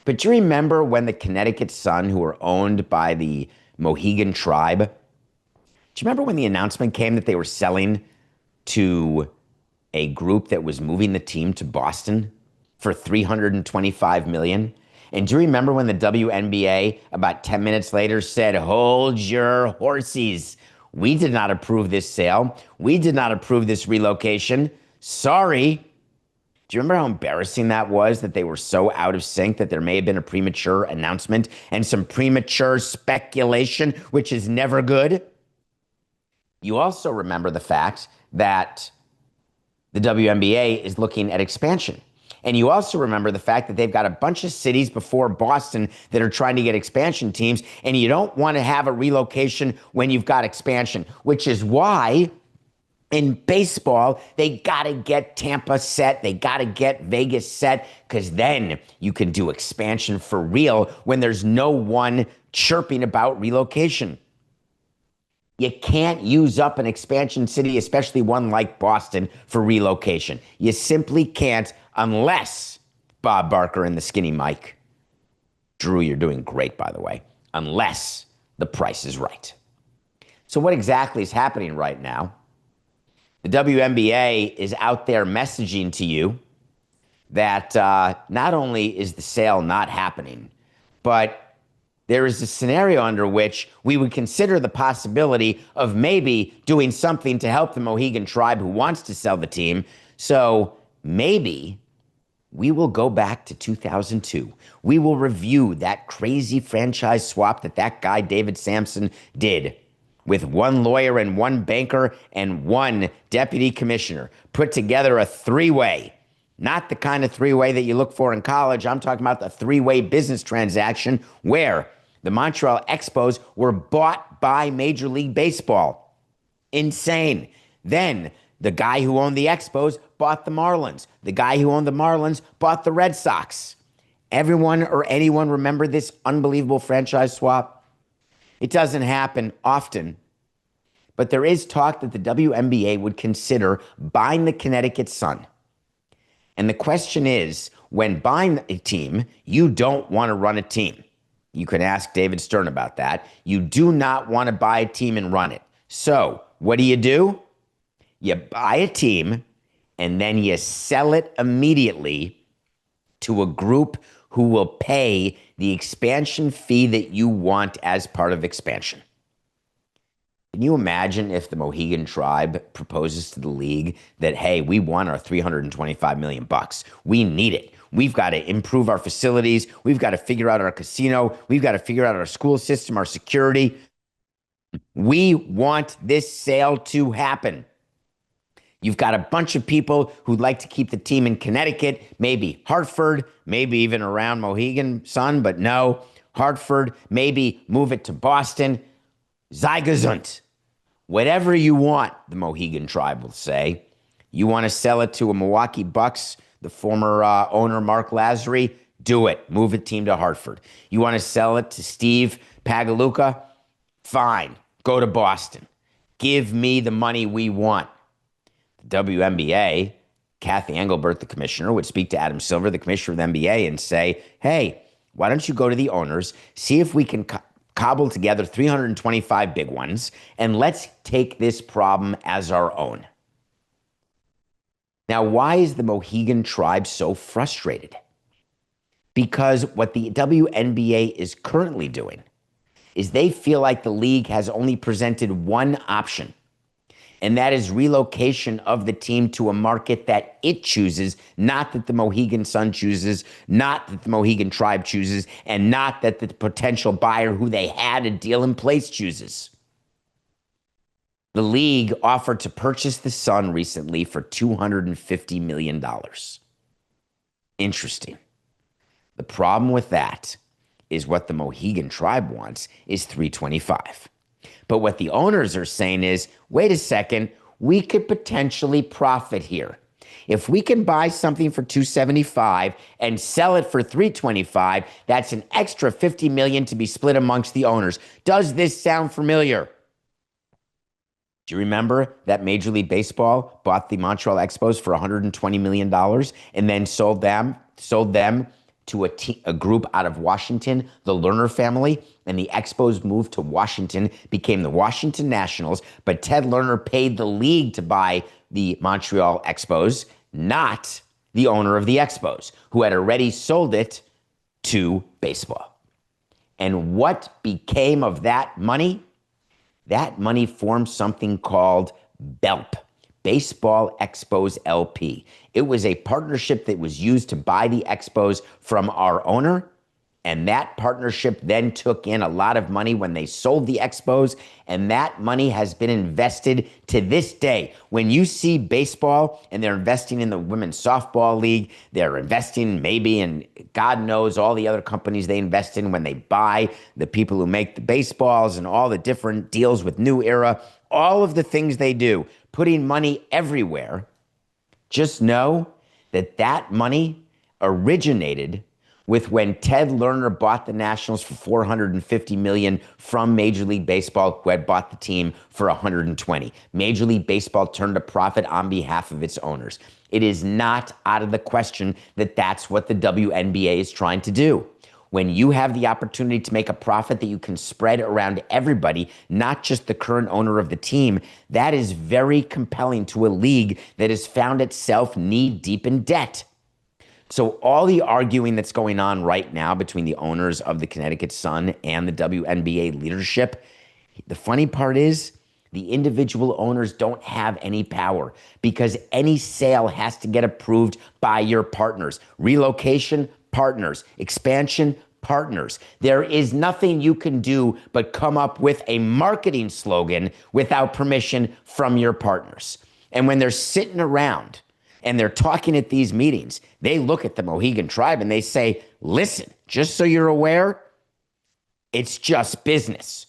But do you remember when the Connecticut Sun, who were owned by the Mohegan Tribe, do you remember when the announcement came that they were selling to a group that was moving the team to Boston for 325 million? And do you remember when the WNBA about 10 minutes later said, "Hold your horses. We did not approve this sale. We did not approve this relocation. Sorry." Do you remember how embarrassing that was, that they were so out of sync that there may have been a premature announcement and some premature speculation, which is never good? You also remember the fact that the WNBA is looking at expansion. And you also remember the fact that they've got a bunch of cities before Boston that are trying to get expansion teams, and you don't want to have a relocation when you've got expansion, which is why in baseball, they got to get Tampa set. They got to get Vegas set, because then you can do expansion for real when there's no one chirping about relocation. You can't use up an expansion city, especially one like Boston, for relocation. You simply can't, unless Bob Barker and the Skinny Mike. Drew, you're doing great, by the way. Unless the price is right. So what exactly is happening right now? The WNBA is out there messaging to you that not only is the sale not happening, but there is a scenario under which we would consider the possibility of maybe doing something to help the Mohegan Tribe who wants to sell the team. So maybe we will go back to 2002. We will review that crazy franchise swap that guy David Samson did with one lawyer and one banker and one deputy commissioner, put together a three-way. Not the kind of three-way that you look for in college. I'm talking about the three-way business transaction where the Montreal Expos were bought by Major League Baseball. Insane. Then the guy who owned the Expos bought the Marlins. The guy who owned the Marlins bought the Red Sox. Everyone or anyone remember this unbelievable franchise swap? It doesn't happen often, but there is talk that the WNBA would consider buying the Connecticut Sun. And the question is, when buying a team, you don't want to run a team. You can ask David Stern about that. You do not want to buy a team and run it. So what do? You buy a team and then you sell it immediately to a group who will pay the expansion fee that you want as part of expansion. Can you imagine if the Mohegan Tribe proposes to the league that, hey, we want our $325 million. We need it. We've got to improve our facilities. We've got to figure out our casino. We've got to figure out our school system, our security. We want this sale to happen. You've got a bunch of people who'd like to keep the team in Connecticut, maybe Hartford, maybe even around Mohegan Sun, but no, Hartford, maybe move it to Boston. Zeigesund. Whatever you want, the Mohegan Tribe will say. You want to sell it to a Milwaukee Bucks, the former owner, Mark Lazary, do it. Move the team to Hartford. You want to sell it to Steve Pagaluca? Fine. Go to Boston. Give me the money we want. WNBA, Kathy Engelbert, the commissioner, would speak to Adam Silver, the commissioner of the NBA, and say, hey, why don't you go to the owners, see if we can cobble together 325 big ones, and let's take this problem as our own. Now, why is the Mohegan Tribe so frustrated? Because what the WNBA is currently doing is they feel like the league has only presented one option, and that is relocation of the team to a market that it chooses, not that the Mohegan Sun chooses, not that the Mohegan Tribe chooses, and not that the potential buyer who they had a deal in place chooses. The league offered to purchase the Sun recently for $250 million. Interesting. The problem with that is what the Mohegan Tribe wants is $325. But what the owners are saying is, wait a second, we could potentially profit here. If we can buy something for $275 and sell it for $325, that's an extra $50 million to be split amongst the owners. Does this sound familiar? Do you remember that Major League Baseball bought the Montreal Expos for $120 million and then sold them to a group out of Washington, the Lerner family, and the Expos moved to Washington, became the Washington Nationals. But Ted Lerner paid the league to buy the Montreal Expos, not the owner of the Expos, who had already sold it to baseball. And what became of that money? That money formed something called BELP, Baseball Expos LP. It was a partnership that was used to buy the Expos from our owner. And that partnership then took in a lot of money when they sold the Expos. And that money has been invested to this day. When you see baseball and they're investing in the women's softball league, they're investing maybe in God knows all the other companies they invest in when they buy the people who make the baseballs and all the different deals with New Era, all of the things they do, putting money everywhere. Just know that that money originated with when Ted Lerner bought the Nationals for $450 million from Major League Baseball, who had bought the team for $120. Major League Baseball turned a profit on behalf of its owners. It is not out of the question that that's what the WNBA is trying to do. When you have the opportunity to make a profit that you can spread around everybody, not just the current owner of the team, that is very compelling to a league that has found itself knee-deep in debt. So all the arguing that's going on right now between the owners of the Connecticut Sun and the WNBA leadership, the funny part is the individual owners don't have any power because any sale has to get approved by your partners. Relocation, partners. Expansion, partners. There is nothing you can do but come up with a marketing slogan without permission from your partners. And when they're sitting around and they're talking at these meetings, they look at the Mohegan Tribe and they say, listen, just so you're aware, it's just business.